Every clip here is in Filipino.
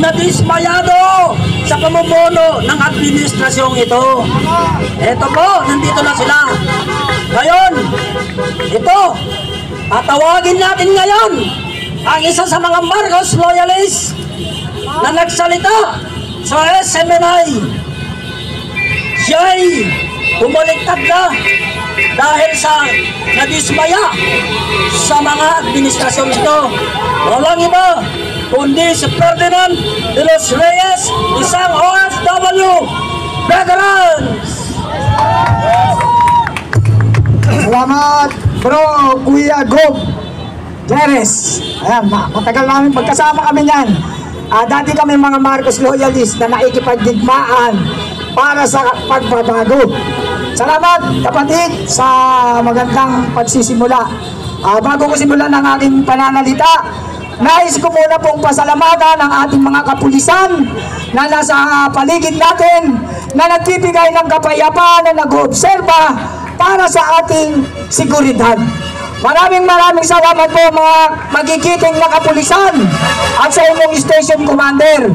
nadismayado sa pamumuno ng administrasyong ito. Ito po, nandito na sila. Ngayon, ito, tatawagin natin ngayon ang isa sa mga Marcos loyalists na nagsalita sa SMNI. Siya'y bumaliktad na dahil sa nadismaya sa mga administrasyong ito. Walang iba kundi si Ferdinand de los Reyes, isang OFW veterans. Salamat bro, Kuya Gob Jerez. Ayan, matagal namin magkasama kami niyan. Dati kami mga Marcos loyalists na naikipagdigmaan para sa pagbabago. Salamat kapatid sa magandang pagsisimula. Bago ko simulan ang aking pananalita, nais ko muna pong pasalamatan ang ating mga kapulisan na nasa paligid natin, na nagbibigay ng kapayapaan, na nag-oobserba para sa ating seguridad. Maraming salamat po mga magigiting na kapulisan at sa inyong station commander.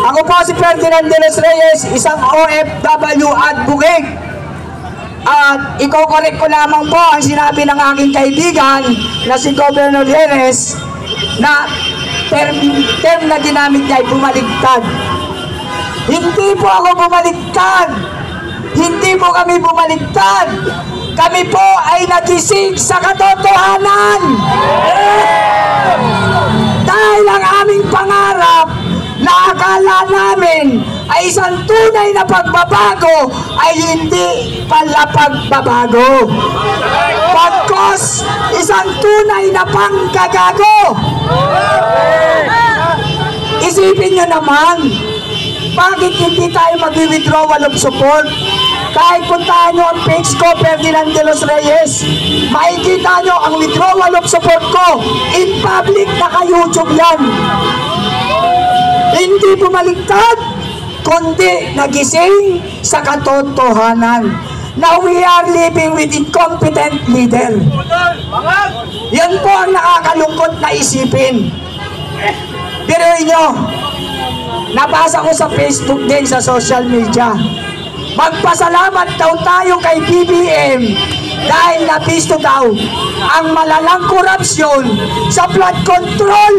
Ako po si Ferdinand de los Reyes, isang OFW advocate. At i-correct ko lamang po ang sinabi ng aking kaibigan na si Governor Jerez na term na ginamit niya ay bumaligtad. Hindi po ako bumaligtad. Hindi po kami bumaligtad. Kami po ay nagising sa katotohanan. Dahil ang aming pangarap na akala namin ay isang tunay na pagbabago ay hindi pala pagbabago. Pagkos isang tunay na panggagago. Isipin nyo naman, bakit hindi tayo mag-withdrawal of support? Kahit puntahan nyo ang page ko, Ferdinand de los Reyes, makikita nyo ang withdrawal of support ko. In public, naka-YouTube yan. Hindi bumaligtad, kundi nagising sa katotohanan na we are living with incompetent leader. Yan po ang nakakalungkot na isipin. Biruin nyo, nabasa ko sa Facebook din, sa social media, magpasalamat daw tayo kay BBM dahil nabisto daw ang malalang korupsyon sa flood control.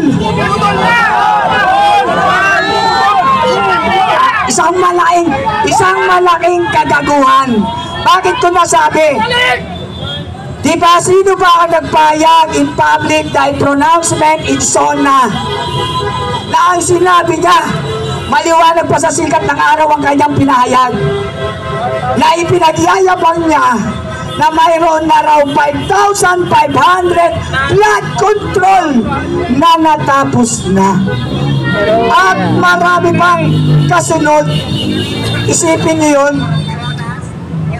Isang malaking kagaguhan. Bakit ko nasabi? Di ba sino ba ang nagpayag in public dahil pronouncement in SONA na ang sinabi niya, maliwanag pa sa sikat ng araw ang kanyang pinahayag, na ipinagyayabang niya na mayroon na raw 5,500 flood control na natapos na. At marami pang kasunod. Isipin niyo yun,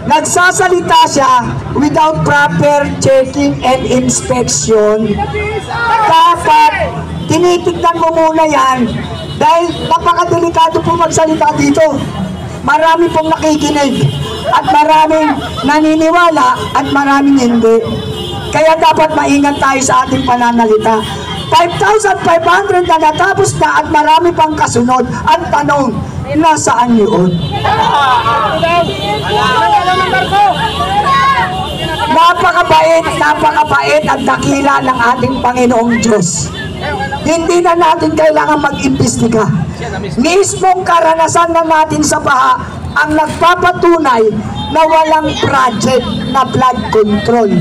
nagsasalita siya without proper checking and inspection. Dapat tinitignan mo muna yan dahil napakadelikado po magsalita dito. Marami pong nakikinig at maraming naniniwala at maraming hindi. Kaya dapat maingat tayo sa ating pananalita. 5,500 na natapos na at marami pang kasunod. Ang tanong, nasaan yun? Napakabait at dakila ng ating Panginoong Diyos. Hindi na natin kailangan mag-imbestiga. Mismong karanasan na natin sa baha ang nagpapatunay na walang project na flood control.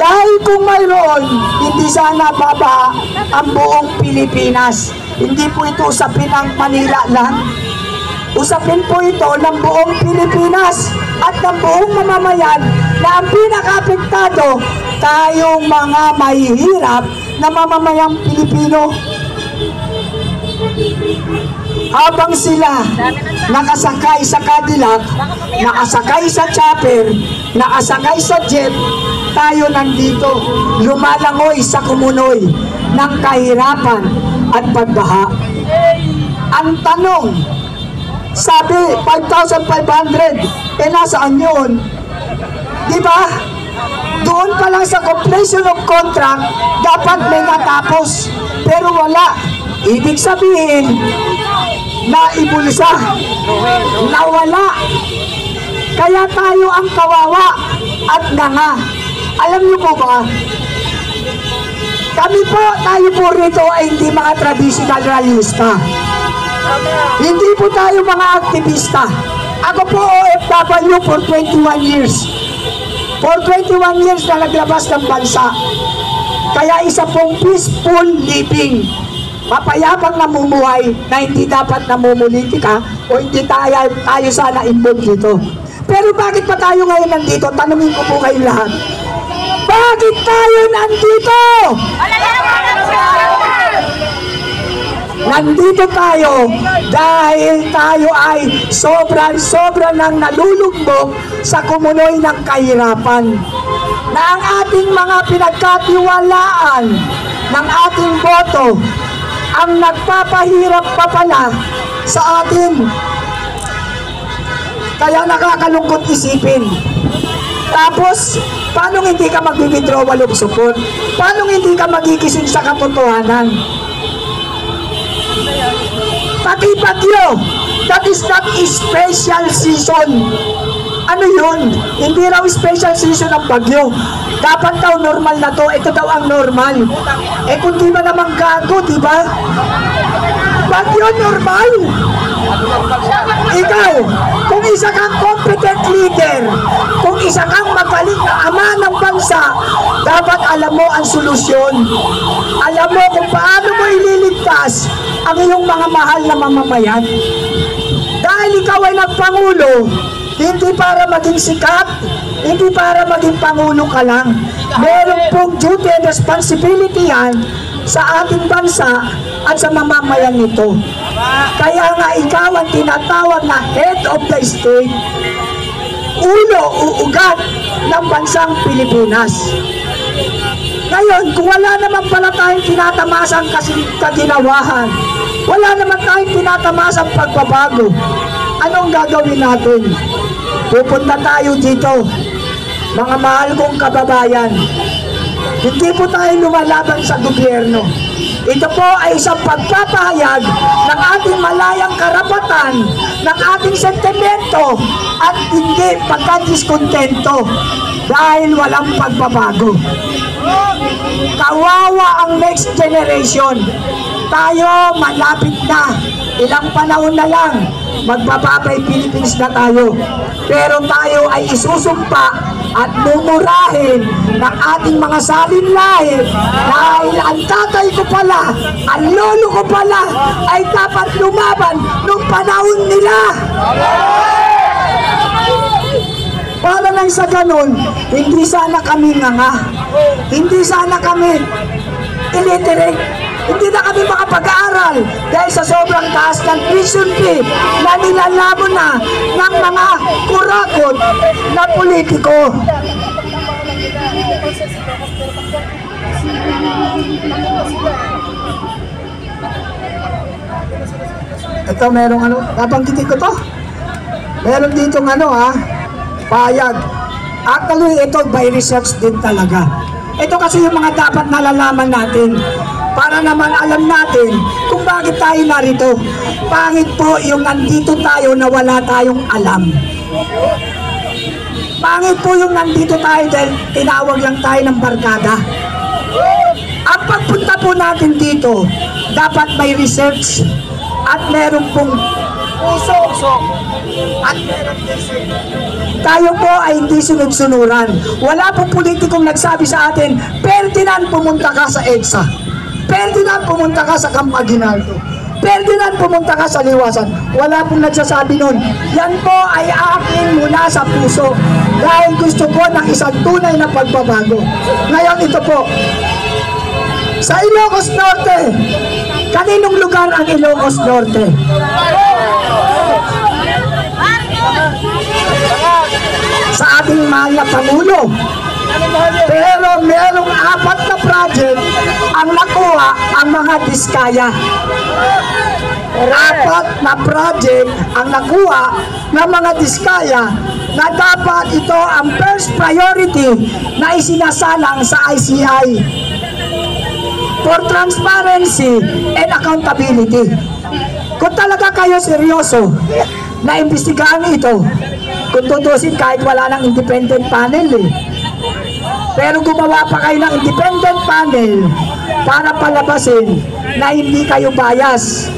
Dahil kung mayroon, hindi sana babaha ang buong Pilipinas. Hindi po ito usapin ng Manila lang. Usapin po ito ng buong Pilipinas at ng buong mamamayan na ang pinaka-apektado tayong mga mahihirap na mamamayang Pilipino. Habang sila nakasakay sa Cadillac, nakasakay sa chopper, nakasakay sa jet, tayo nandito lumalangoy sa kumunoy ng kahirapan at pagbaha. Ang tanong, sabi 5,500, nasaan yun? Diba? Doon pa lang sa completion of contract, dapat may natapos. Pero wala. Ibig sabihin, naibulsa, nawala. Kaya tayo ang kawawa at nganga. Alam niyo po ba, kami po, tayo po rito ay hindi mga traditional realista. Hindi po tayo mga aktivista. Ako po OFW for 21 years. For 21 years na naglabas ng bansa. Kaya isa pong peaceful living. Mapayapang namumuhay na hindi dapat namumulitika o hindi tayo sana involved dito. Pero bakit pa tayo ngayon nandito? Tanungin ko po kayo lahat. Bakit tayo nandito? Nandito tayo dahil tayo ay sobrang nang nalulumbog sa kumunoy ng kahirapan. Na ang ating mga pinagkatiwalaan ng ating boto ang nagpapahirap pa pala sa atin. Kaya nakakalungkot isipin. Tapos, paano hindi ka mag-withdrawal of support? Paano hindi ka magigising sa katotohanan? Pati bagyo, that is not a special season. Ano yun? Hindi raw special season ang bagyo. Dapat daw normal na to. Ito daw ang normal. Eh kung di ba naman gago, di ba? Bagyo normal. Ikaw, kung isa kang competent leader, kung isa kang magaling na ama ng bansa, dapat alam mo ang solusyon. Alam mo kung paano mo ililigtas ang iyong mga mahal na mamamayan. Dahil ikaw ay nagpangulo, hindi para maging sikat, hindi para maging pangulo ka lang. Meron pong duty and responsibility yan sa ating bansa at sa mamamayan nito. Kaya nga ikaw ang tinatawag na head of the state, ulo o ugat ng bansang Pilipinas. Ngayon, kung wala naman pala tayong tinatamasang kaginawahan, wala naman tayong tinatamasang pagbabago, anong gagawin natin? Pupunta tayo dito, mga mahal kong kababayan. Hindi po tayo lumalaban sa gobyerno. Ito po ay isang pagpapahayag ng ating malayang karapatan, ng ating sentimento, at hindi pagkadiskontento dahil walang pagbabago. Kawawa ang next generation. Tayo malapit na. Ilang panahon na lang, magbababay Philippines na tayo. Pero tayo ay isusumpa at mumurahin ng ating mga salinlahi dahil ang tatay ko pala, ang lolo ko pala ay dapat lumaban nung panahon nila. Para lang sa ganun, hindi sana kami nganga, hindi sana kami illiterate, hindi na kami makapag-aaral dahil sa sobrang taas ng tuition fee na nilalabo na ng mga kurakot na politiko. Ito merong ano, babanggitin ko to. Meron ditong payag. Actually, ito by research din talaga. Ito kasi yung mga dapat nalalaman natin para naman alam natin kung bakit tayo narito. Pangit po yung nandito tayo na wala tayong alam. Pangit po yung nandito tayo dahil tinawag lang tayo ng barkada. Ang pagpunta po natin dito, dapat may research at meron pong puso at meron tayo po ay hindi sunod-sunuran. Wala pong politikong nagsabi sa atin, Ferdinand, pumunta ka sa EDSA. Ferdinand, pumunta ka sa Camp Aguinaldo. Ferdinand, pumunta ka sa Liwasan. Wala pong nagsasabi nun. Yan po ay akin mula sa puso dahil gusto ko ng isang tunay na pagbabago. Ngayon ito po, sa Ilocos Norte, kaninong lugar ang Ilocos Norte? Sa ating mahal na Pangulo. Pero merong 4 na project ang nakuha ang mga Diskaya. 4 na project ang nakuha ng mga Diskaya na dapat ito ang first priority na isinasalang sa ICI. for transparency and accountability. Kung talaga kayo seryoso na imbestigahan ito, kung tutusin kahit wala ng independent panel pero gumawa pa kayo ng independent panel para palabasin na hindi kayo bias,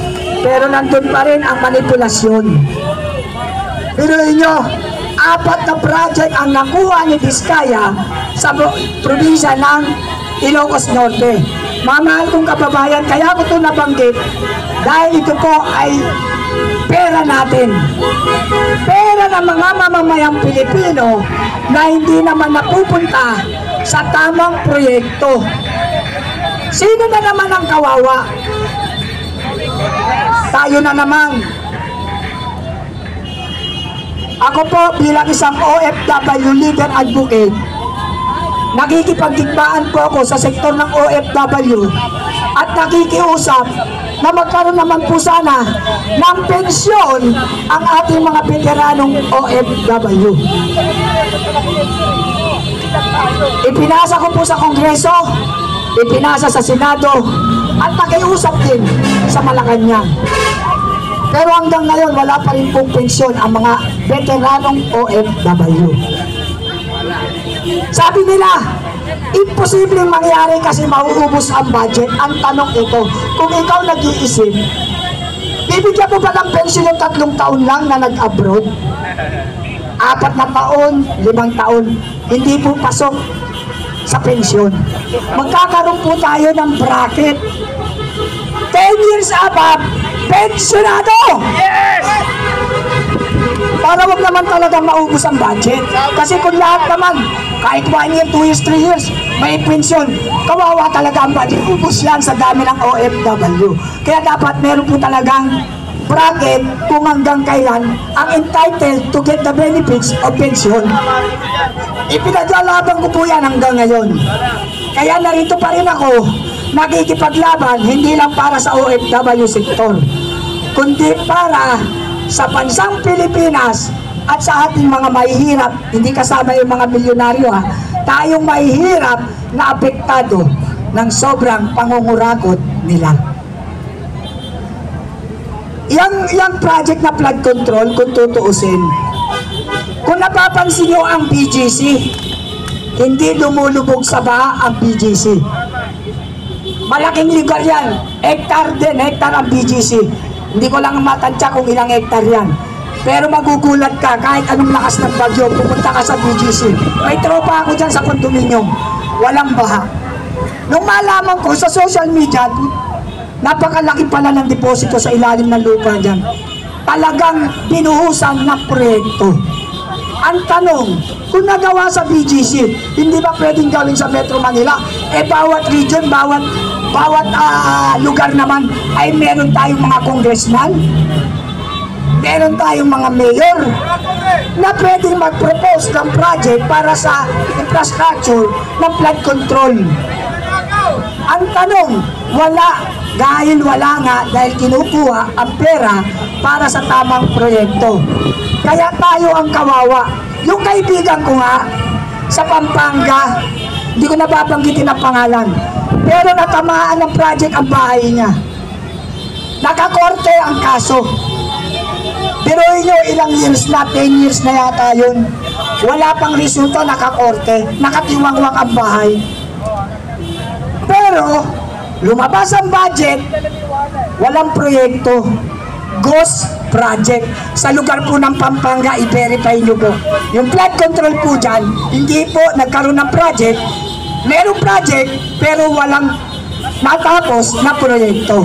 pero nandun pa rin ang manipulasyon. Pinuhin nyo, 4 na project ang nakuha ni Vizcaya sa probinsya ng Ilocos Norte. Mamahal kong kababayan, kaya ko ito nabanggit dahil ito po ay pera natin. Pera ng mga mamamayang Pilipino na hindi naman napupunta sa tamang proyekto. Sino na naman ang kawawa? Tayo na naman. Ako po bilang isang OFW leader advocate, nakikipagdigmaan po ako sa sektor ng OFW at nakikiusap na magkaroon naman po sana ng pensyon ang ating mga veteranong OFW. Ipinasa ko po sa Kongreso, ipinasa sa Senado, at nakiusap din sa Malacanang. Pero hanggang ngayon, wala pa rin pong pensyon ang mga veteranong OFW. Sabi nila, imposibleng mangyari kasi mauubos ang budget. Ang tanong ito, kung ikaw nag-iisip, bibigyan mo ba ng pensyon yung 3 taon lang na nag-abroad? 4 na taon, 5 taon, hindi po pasok sa pensyon. Magkakaroon po tayo ng bracket. 10 years above, pensionado! Yes! Para wag naman talaga maubos ang budget. Kasi kung lahat naman, kahit 1 year, 2 years, 3 years, may pensyon, kawawa talaga ang budget. Ubus yan sa dami ng OFW. Kaya dapat meron po talagang bracket kung hanggang kailan ang entitled to get the benefits of pension. Ipinaglalaban ko po yan hanggang ngayon. Kaya narito pa rin ako, nakikipaglaban, hindi lang para sa OFW sektor, kundi para sa bansang Pilipinas at sa ating mga mahihirap, hindi kasama yung mga milyonaryo tayong mahihirap na apektado ng sobrang pangungurakot nila. Yang project na flood control, kung tutuusin, kung napapansin nyo ang BGC, hindi lumulubog sa baha ang BGC. Malaking lugar yan, hektar ang BGC. Hindi ko lang matansya kung ilang hektar yan. Pero magugulat ka, kahit anong lakas ng bagyo, pupunta ka sa BGC. May tropa ako dyan sa kondominium, walang baha. Nung malaman ko sa social media, napakalaki pala ng deposito sa ilalim ng lupa dyan. Talagang binuhusan ng proyekto. Ang tanong, kung nagawa sa BGC, hindi ba pwedeng gawin sa Metro Manila? Bawat region, bawat lugar naman ay meron tayong mga congressman, meron tayong mga mayor na pwedeng mag-propose ng project para sa infrastructure ng flood control. Ang tanong, wala. Dahil wala nga, dahil kinukuha ang pera para sa tamang proyekto. Kaya tayo ang kawawa. Yung kaibigan ko nga, sa Pampanga, hindi ko nababanggitin ang pangalan, pero natamaan ng project ang bahay niya. Nakakorte ang kaso. Biruin nyo ilang years na, 10 years na yata yun. Wala pang resulta, nakakorte. Nakatiwangwang ang bahay. Pero, lumabas ang budget, walang proyekto. Ghost project. Sa lugar po ng Pampanga, i-verify nyo po. Yung flood control po dyan, hindi po nagkaroon ng project. Merong project, pero walang natapos na proyekto.